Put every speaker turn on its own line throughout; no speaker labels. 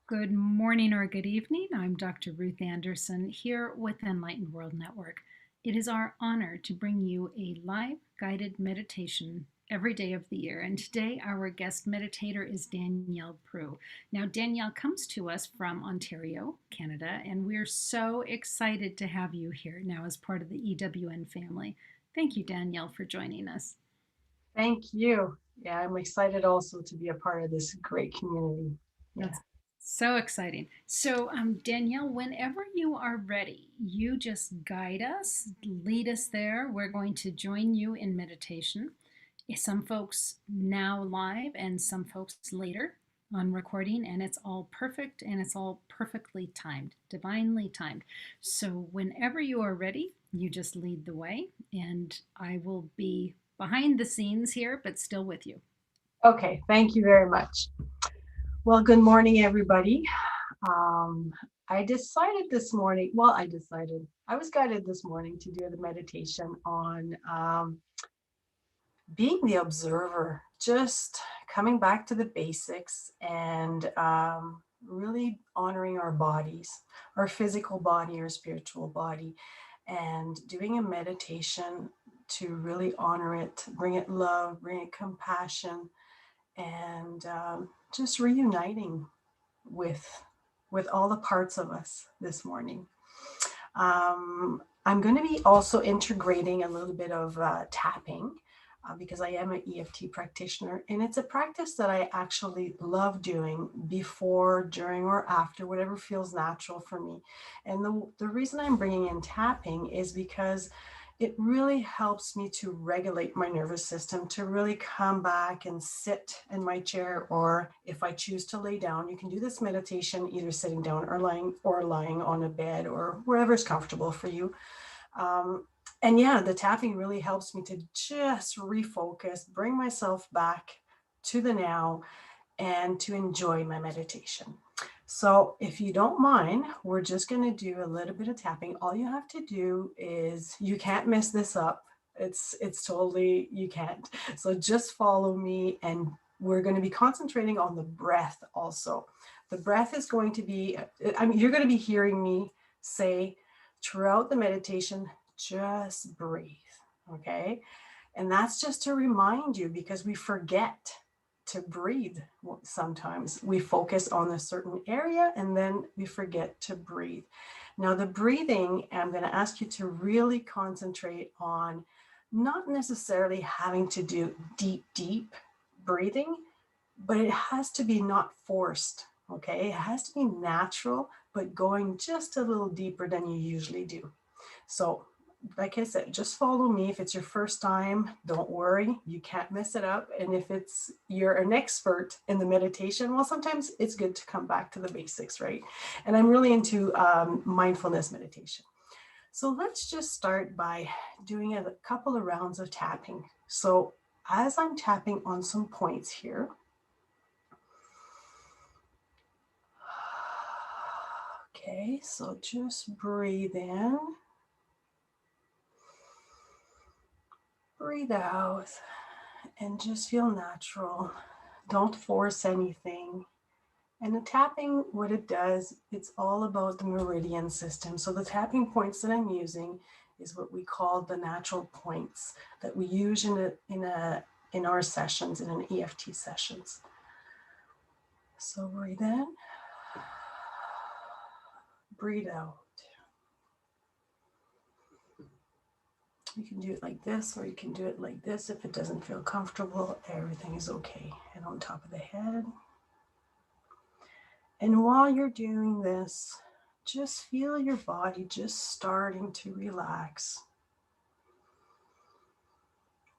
Good morning or good evening. I'm Dr. Ruth Anderson here with Enlightened World Network. It is our honor to bring you a live guided meditation every day of the year. And today, our guest meditator is Danielle Proulx. Now, Danielle comes to us from Ontario, Canada, and we're so excited to have you here now as part of the EWN family. Thank you, Danielle, for joining us.
Thank you. Yeah, I'm excited also to be a part of this great community. Yeah.
That's so exciting. So, Danielle, whenever you are ready, you just guide us, lead us there. We're going to join you in meditation. Some folks now live and some folks later on recording, and it's all perfect and it's all perfectly timed, divinely timed. So, whenever you are ready, you just lead the way, and I will be behind the scenes here, but still with you.
Okay. Thank you very much. Well, good morning, everybody. Um, I decided this morning, I was guided this morning to do the meditation on being the observer, just coming back to the basics and really honoring our bodies, our physical body, our spiritual body, and doing a meditation to really honor it, bring it love, bring it compassion, and just reuniting with with all the parts of us this morning. I'm going to be also integrating a little bit of tapping because I am an EFT practitioner, and it's a practice that I actually love doing before, during, or after, whatever feels natural for me. And the reason I'm bringing in tapping is because it really helps me to regulate my nervous system, to really come back and sit in my chair, or if I choose to lay down, you can do this meditation either sitting down or lying on a bed or wherever is comfortable for you. Um, and yeah, the tapping really helps me to just refocus, bring myself back to the now, and to enjoy my meditation. So, if you don't mind, we're just going to do a little bit of tapping. All you have to do is, you can't mess this up. It's totally, you can't. So just follow me, and we're going to be concentrating on the breath also. The breath is going to be, I mean, you're going to be hearing me say throughout the meditation, just breathe. Okay. And that's just to remind you, because we forget to breathe. Sometimes we focus on a certain area and then we forget to breathe. Now, the breathing, I'm going to ask you to really concentrate on not necessarily having to do deep breathing, but it has to be not forced. Okay. It has to be natural, but going just a little deeper than you usually do. So, like I said, just follow me. If it's your first time, don't worry, you can't mess it up. And if it's you're an expert in the meditation, well, sometimes it's good to come back to the basics, right? And I'm really into mindfulness meditation. So let's just start by doing a couple of rounds of tapping. So as I'm tapping on some points here, okay, so just breathe in. Breathe out and just feel natural. Don't force anything. And the tapping, what it does, it's all about the meridian system. So the tapping points that I'm using is what we call the natural points that we use in our sessions, in an EFT sessions. So breathe in, breathe out. You can do it like this, or you can do it like this. If it doesn't feel comfortable, everything is okay. And on top of the head. And while you're doing this, just feel your body just starting to relax.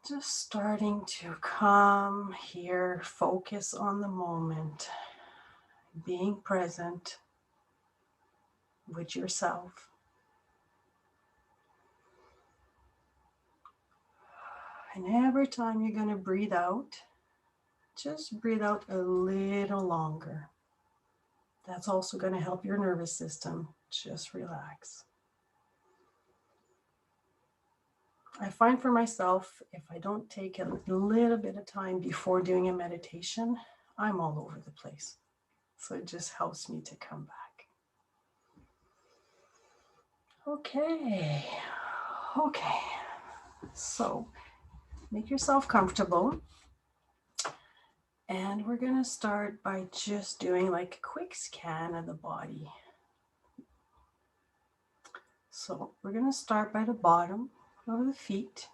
Just starting to come here, focus on the moment, being present with yourself. And every time you're going to breathe out, just breathe out a little longer. That's also going to help your nervous system just relax. I find for myself, if I don't take a little bit of time before doing a meditation, I'm all over the place. So it just helps me to come back. Okay. Okay. So make yourself comfortable. And we're going to start by just doing like a quick scan of the body. So we're going to start by the bottom of the feet.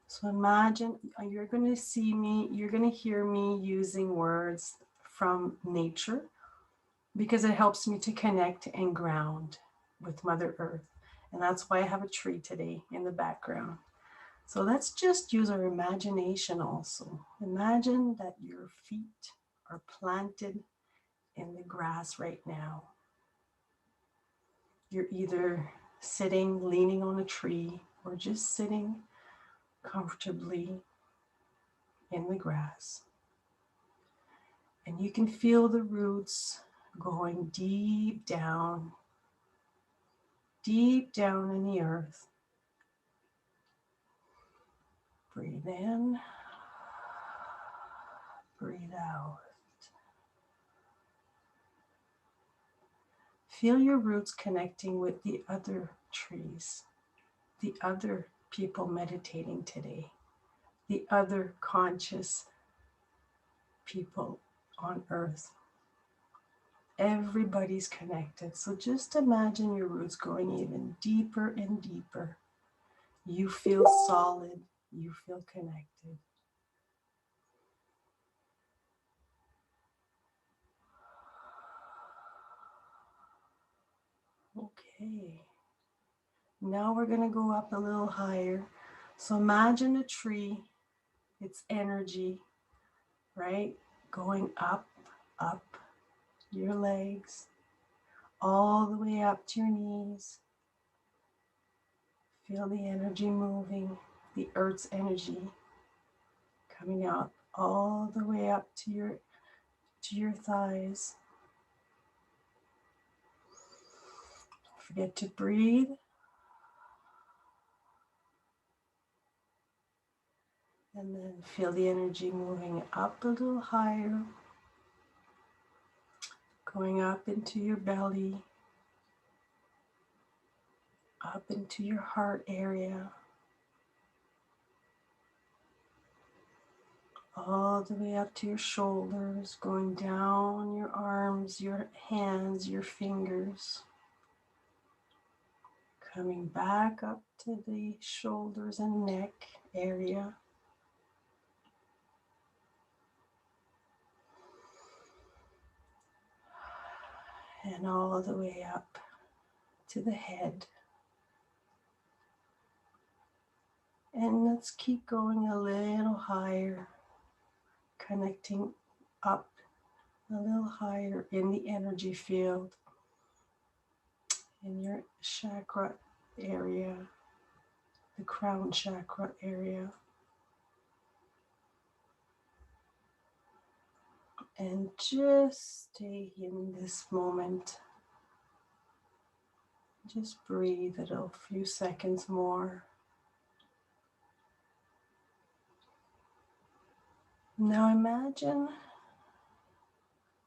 So imagine you're going to see me, you're going to hear me using words from nature because it helps me to connect and ground with Mother Earth. And that's why I have a tree today in the background. So let's just use our imagination also. Imagine that your feet are planted in the grass right now. You're either sitting, leaning on a tree, or just sitting comfortably in the grass. And you can feel the roots going deep down in the earth. Breathe in, breathe out. Feel your roots connecting with the other trees, the other people meditating today, the other conscious people on earth. Everybody's connected. So just imagine your roots going even deeper and deeper. You feel solid. You feel connected. Okay. Now we're going to go up a little higher. So imagine a tree, its energy, right? Going up your legs, all the way up to your knees. Feel the energy moving, the earth's energy coming out all the way up to your thighs. Don't forget to breathe. And then feel the energy moving up a little higher, going up into your belly, up into your heart area, all the way up to your shoulders, going down your arms, your hands, your fingers, coming back up to the shoulders and neck area. And all the way up to the head. And let's keep going a little higher, connecting up a little higher in the energy field, in your chakra area, the crown chakra area. And just stay in this moment. Just breathe a few seconds more. Now imagine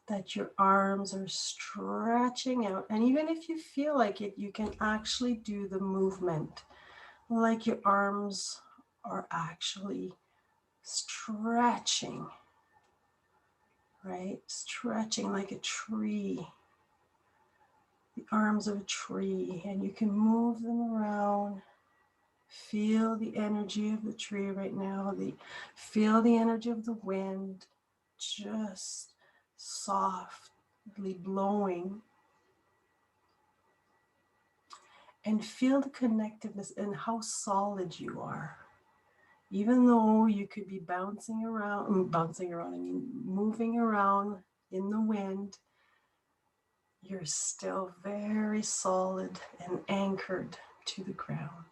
that your arms are stretching out. And even if you feel like it, you can actually do the movement like your arms are actually stretching, right? Stretching like a tree, the arms of a tree, and you can move them around. Feel the energy of the tree right now. Feel the energy of the wind just softly blowing. And feel the connectiveness and how solid you are. Even though you could be moving around in the wind, you're still very solid and anchored to the ground.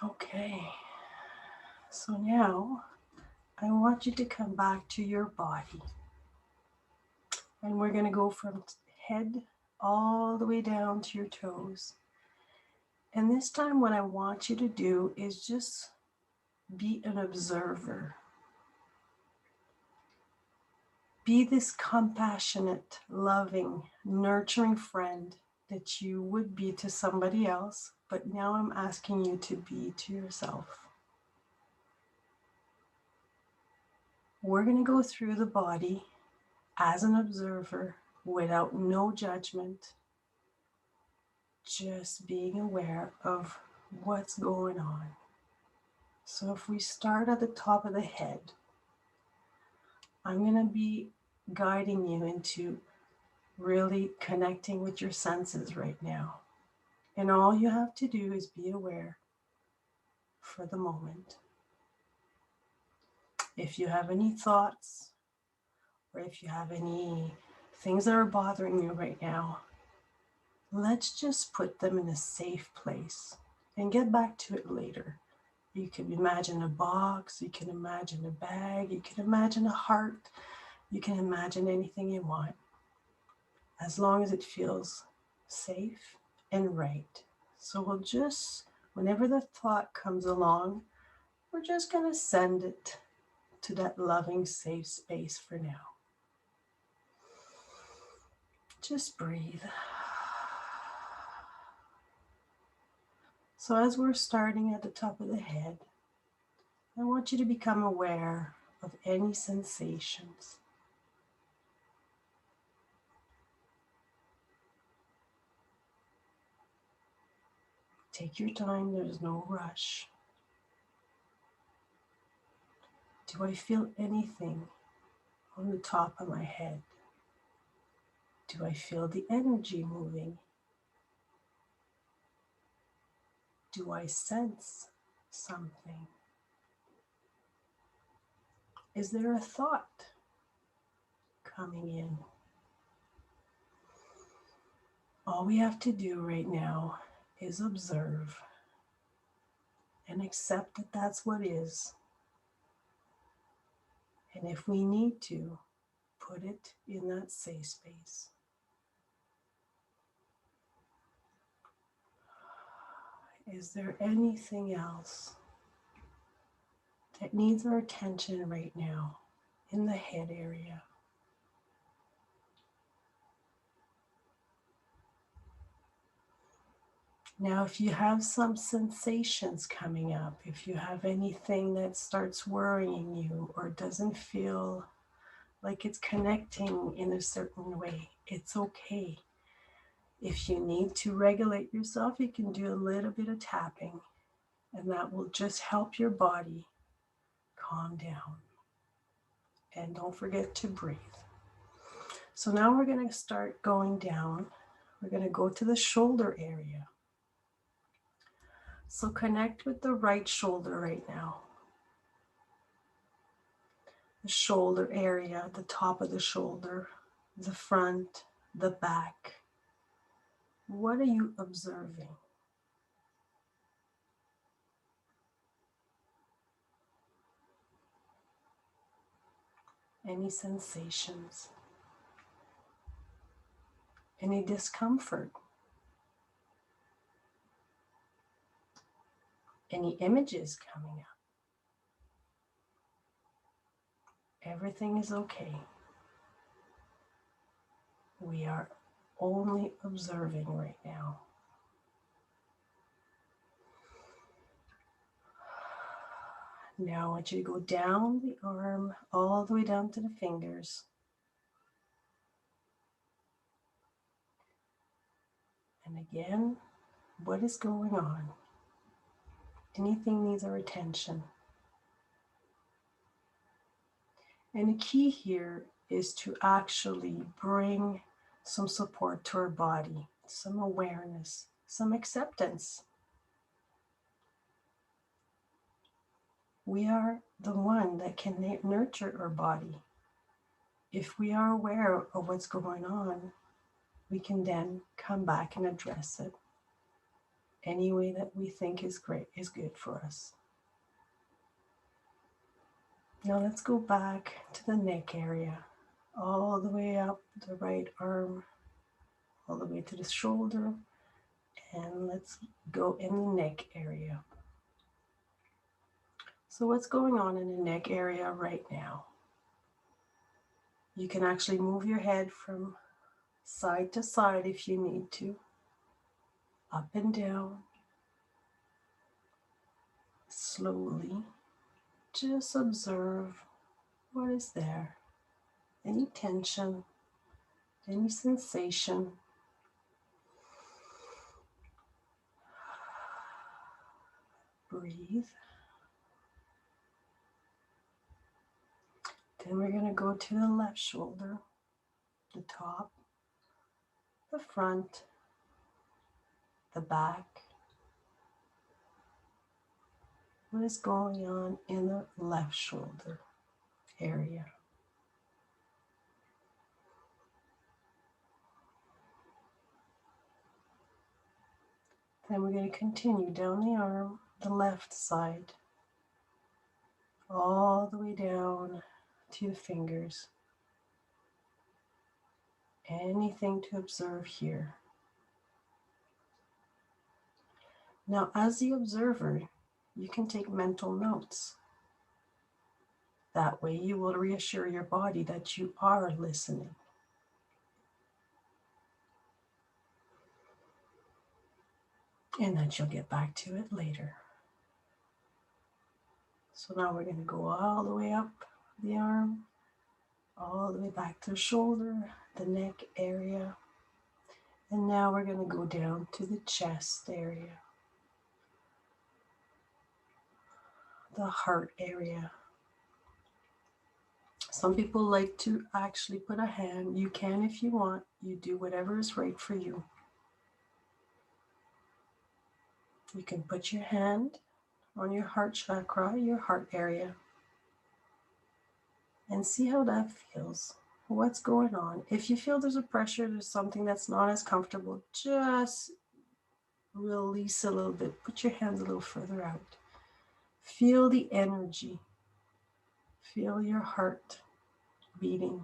Okay, so now I want you to come back to your body. And we're going to go from head all the way down to your toes. And this time what I want you to do is just be an observer. be this compassionate, loving, nurturing friend that you would be to somebody else, but now I'm asking you to be to yourself. We're going to go through the body as an observer without no judgment, just being aware of what's going on. So if we start at the top of the head, I'm going to be guiding you into really connecting with your senses right now. And all you have to do is be aware for the moment. If you have any thoughts, or if you have any things that are bothering you right now, let's just put them in a safe place and get back to it later. You can imagine a box, you can imagine a bag, you can imagine a heart, you can imagine anything you want, as long as it feels safe and right. So we'll just, whenever the thought comes along, we're just going to send it to that loving, safe space for now. Just breathe. So as we're starting at the top of the head, I want you to become aware of any sensations. Take your time, there's no rush. Do I feel anything on the top of my head? Do I feel the energy moving? Do I sense something? Is there a thought coming in? All we have to do right now is observe and accept that that's what is. And if we need to, put it in that safe space. Is there anything else that needs our attention right now in the head area? Now, if you have some sensations coming up, if you have anything that starts worrying you or doesn't feel like it's connecting in a certain way, it's okay. If you need to regulate yourself, you can do a little bit of tapping, and that will just help your body calm down. And don't forget to breathe. So now we're going to start going down. We're going to go to the shoulder area. So connect with the right shoulder right now. The shoulder area, the top of the shoulder, the front, the back. What are you observing? Any sensations? Any discomfort? Any images coming up? Everything is okay. We are only observing right now. Now I want you to go down the arm, all the way down to the fingers. And again, what is going on? Anything needs our attention. And the key here is to actually bring some support to our body, some awareness, some acceptance. We are the one that can nurture our body. If we are aware of what's going on, we can then come back and address it any way that we think is good for us. Now let's go back to the neck area, all the way up the right arm, all the way to the shoulder, and let's go in the neck area. So what's going on in the neck area right now? You can actually move your head from side to side if you need to, up and down, slowly. Just observe what is there. Any tension, any sensation. Breathe. Then we're going to go to the left shoulder, the top, the front, the back. What is going on in the left shoulder area? Then we're going to continue down the arm, the left side, all the way down to the fingers. Anything to observe here. Now, as the observer, you can take mental notes. That way you will reassure your body that you are listening. And that you'll get back to it later. So now we're going to go all the way up the arm, all the way back to the shoulder, the neck area. And now we're going to go down to the chest area, the heart area. Some people like to actually put a hand. You can if you want. You do whatever is right for you. You can put your hand on your heart chakra, your heart area, and see how that feels. What's going on? If you feel there's a pressure, there's something that's not as comfortable, just release a little bit. Put your hands a little further out. Feel the energy. Feel your heart beating.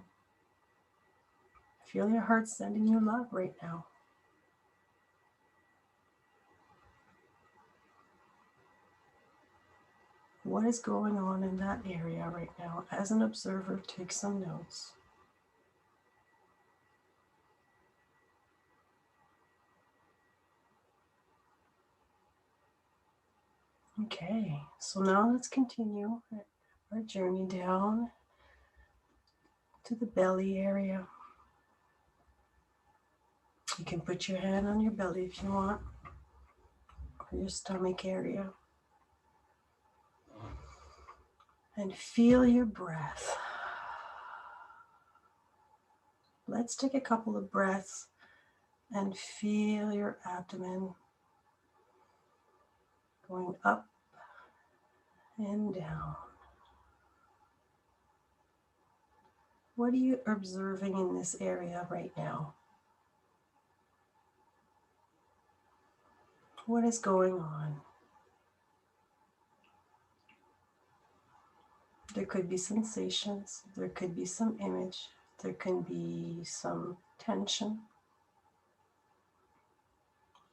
Feel your heart sending you love right now. What is going on in that area right now? As an observer, take some notes. Okay, so now let's continue our journey down to the belly area. You can put your hand on your belly if you want, or your stomach area. And feel your breath. Let's take a couple of breaths and feel your abdomen going up and down. What are you observing in this area right now? What is going on? There could be sensations, there could be some image, there can be some tension.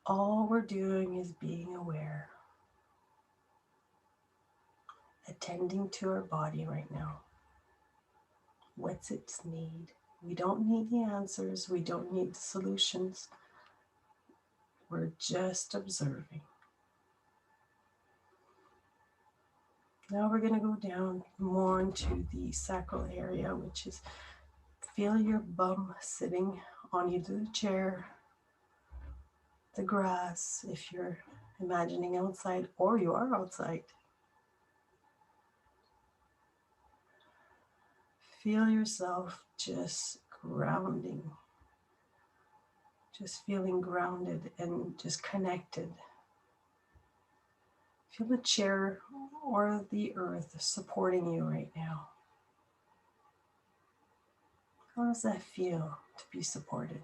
All we're doing is being aware, attending to our body right now. What's its need? We don't need the answers, we don't need the solutions. We're just observing. Now we're going to go down more into the sacral area, which is feel your bum sitting on either the chair, the grass, if you're imagining outside or you are outside. Feel yourself just grounding, just feeling grounded and just connected. Feel the chair or the earth supporting you right now. How does that feel to be supported?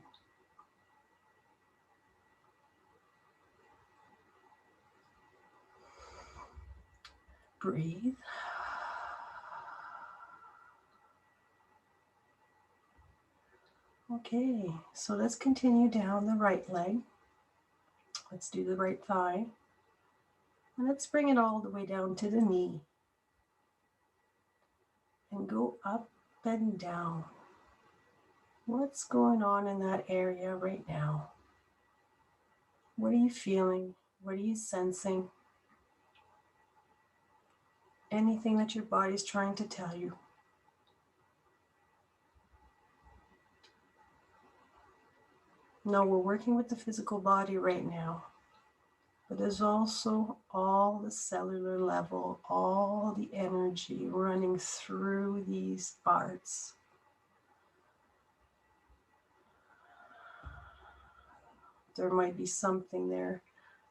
Breathe. Okay, so let's continue down the right leg. Let's do the right thigh. And let's bring it all the way down to the knee. And go up and down. What's going on in that area right now? What are you feeling? What are you sensing? Anything that your body's trying to tell you. No, we're working with the physical body right now. But there's also all the cellular level, all the energy running through these parts. There might be something there,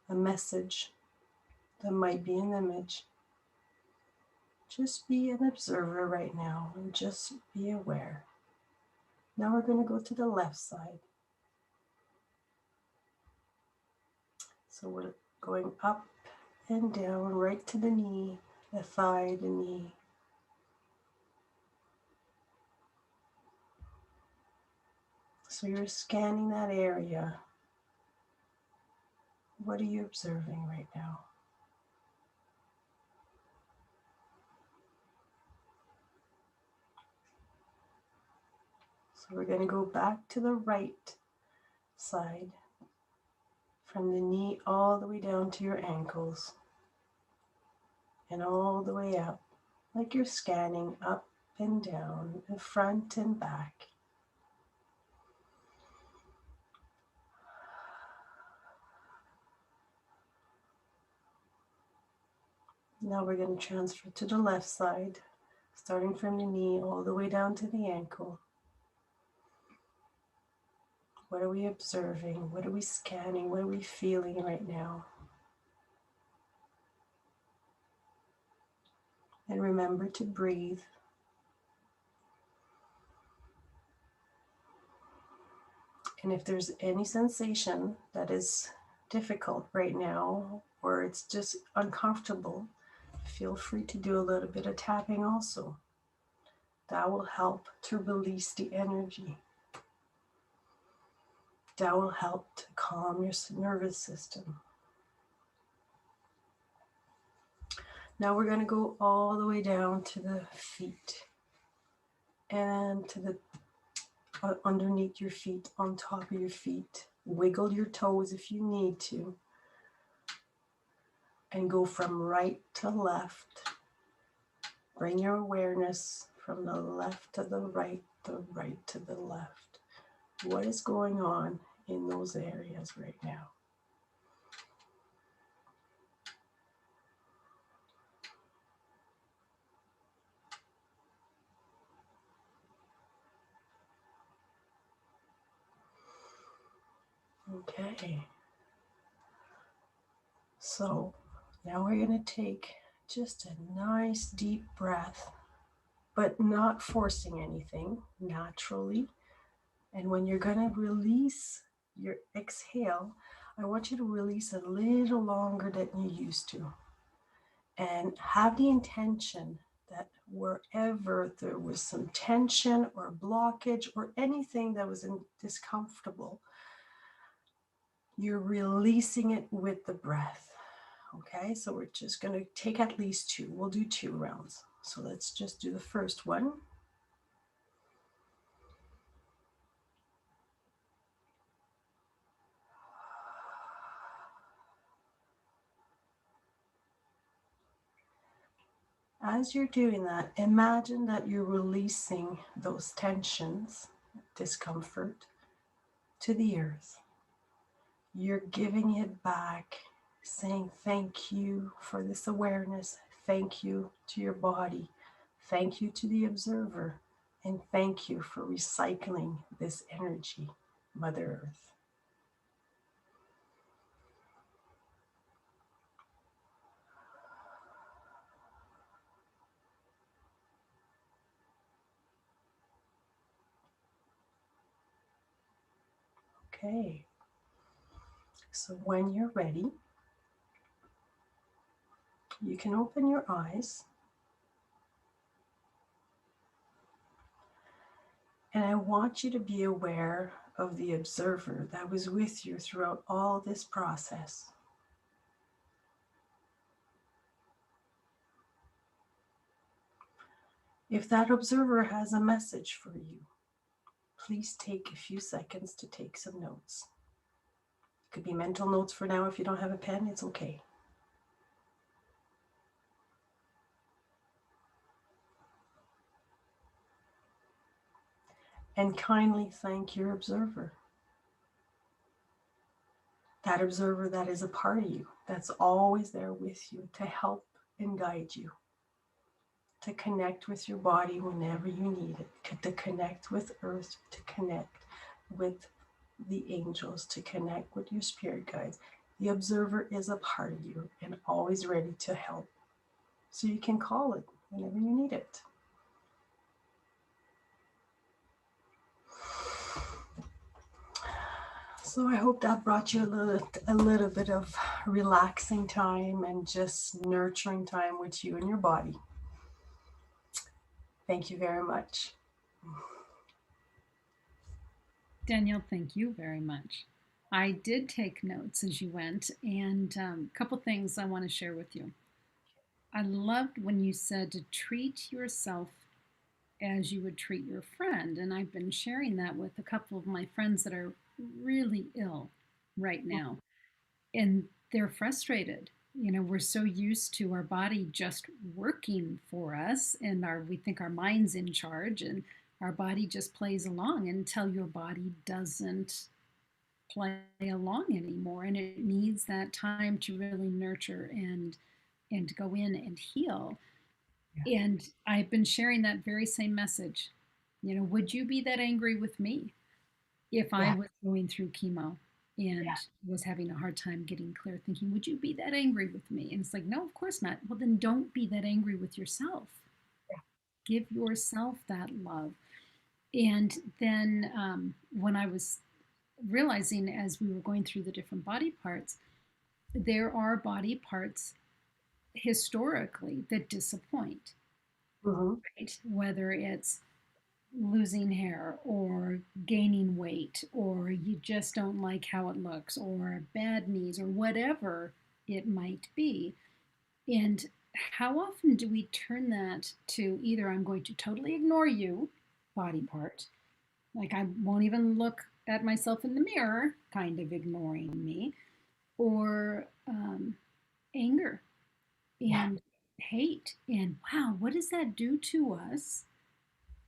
a message. There might be an image. Just be an observer right now and just be aware. Now we're going to go to the left side. So we're going up and down, right to the knee, the thigh, the knee. So you're scanning that area. What are you observing right now? So we're going to go back to the right side, from the knee all the way down to your ankles and all the way up, like you're scanning up and down, the front and back. Now we're going to transfer to the left side, starting from the knee all the way down to the ankle. What are we observing? What are we scanning? What are we feeling right now? And remember to breathe. And if there's any sensation that is difficult right now, or it's just uncomfortable, feel free to do a little bit of tapping also. That will help to release the energy. That will help to calm your nervous system. Now we're going to go all the way down to the feet and to the underneath your feet, on top of your feet. Wiggle your toes if you need to. And go from right to left. Bring your awareness from the left to the right to the left. What is going on in those areas right now? Okay. So now we're going to take just a nice deep breath, but not forcing anything, naturally. And when you're going to release your exhale, I want you to release a little longer than you used to. And have the intention that wherever there was some tension or blockage or anything that was discomfortable, you're releasing it with the breath. Okay, so we're just going to take at least two. We'll do 2 rounds. So let's just do the first one. As you're doing that, imagine that you're releasing those tensions, discomfort, to the earth. You're giving it back, saying thank you for this awareness. Thank you to your body. Thank you to the observer. And thank you for recycling this energy, Mother Earth. Okay. So when you're ready, you can open your eyes. And I want you to be aware of the observer that was with you throughout all this process. If that observer has a message for you, please take a few seconds to take some notes. It could be mental notes for now. If you don't have a pen, it's okay. And kindly thank your observer. That observer that is a part of you, that's always there with you to help and guide you, to connect with your body whenever you need it, to connect with earth, to connect with the angels, to connect with your spirit guides. The observer is a part of you and always ready to help. So you can call it whenever you need it. So I hope that brought you a little bit of relaxing time and just nurturing time with you and your body. Thank you very much.
Danielle, thank you very much. I did take notes as you went, and a couple things I want to share with you. I loved when you said to treat yourself as you would treat your friend. And I've been sharing that with a couple of my friends that are really ill right now. And they're frustrated. You know, we're so used to our body just working for us, and we think our mind's in charge, and our body just plays along until your body doesn't play along anymore, and it needs that time to really nurture and go in and heal.
Yeah.
And I've been sharing that very same message. You know, would you be that angry with me if I
Yeah.
was going through chemo
Yeah.
and was having a hard time getting clear thinking? Would you be that angry with me? And it's like, no, of course not. Well, then don't be that angry with yourself. Give yourself that love. And then when I was realizing as we were going through the different body parts, there are body parts historically that disappoint,
Mm-hmm.
right? Whether it's losing hair or gaining weight or you just don't like how it looks or bad knees or whatever it might be. And how often do we turn that to either I'm going to totally ignore you, body part, like I won't even look at myself in the mirror, kind of ignoring me, or anger
Yeah.
and hate. And wow, what does that do to us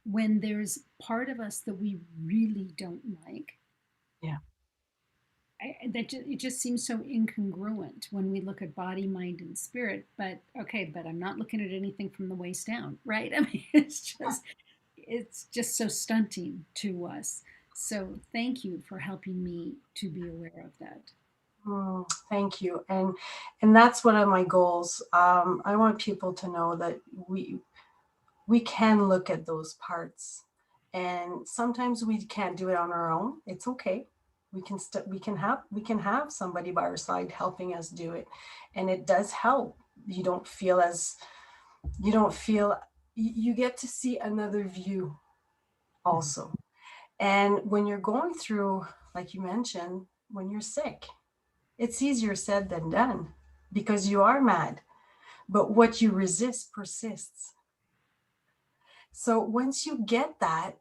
when there's part of us that we really don't like?
Yeah.
It just seems so incongruent when we look at body, mind, and spirit. But okay, but I'm not looking at anything from the waist down, right? I mean, it's just so stunting to us. So thank you for helping me to be aware of that.
Thank you. And that's one of my goals. I want people to know that we can look at those parts, and sometimes we can't do it on our own. It's okay. We can have somebody by our side helping us do it, and it does help. You don't feel you get to see another view also. And when you're going through, like you mentioned, when you're sick, it's easier said than done because you are mad, but what you resist persists. So once you get that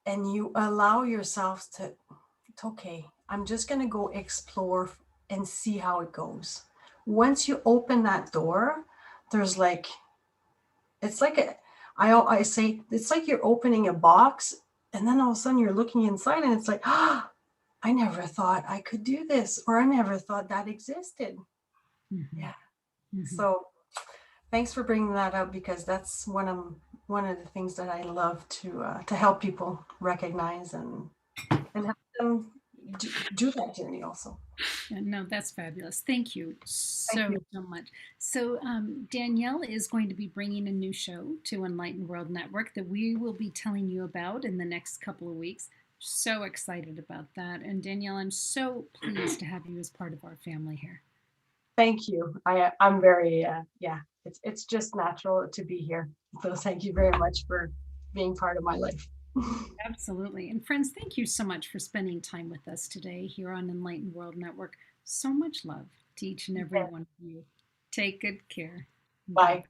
and you allow yourself to, it's okay, I'm just going to go explore and see how it goes. Once you open that door, there's like, it's like I say, it's like you're opening a box and then all of a sudden you're looking inside and it's like, ah, I never thought I could do this, or I never thought that existed.
Mm-hmm.
Yeah.
Mm-hmm.
So thanks for bringing that up because that's one of the things that I love to help people recognize and help them do that journey also.
Yeah, no, that's fabulous. Thank you
Thank
so,
you.
so much. So, Danielle is going to be bringing a new show to Enlightened World Network that we will be telling you about in the next couple of weeks. So excited about that. And, Danielle, I'm so pleased to have you as part of our family here.
Thank you. I'm very yeah. It's just natural to be here. So thank you very much for being part of my life.
Absolutely. And, friends, thank you so much for spending time with us today here on Enlightened World Network. So much love to each and every one of you. Take good care. Bye.
Bye.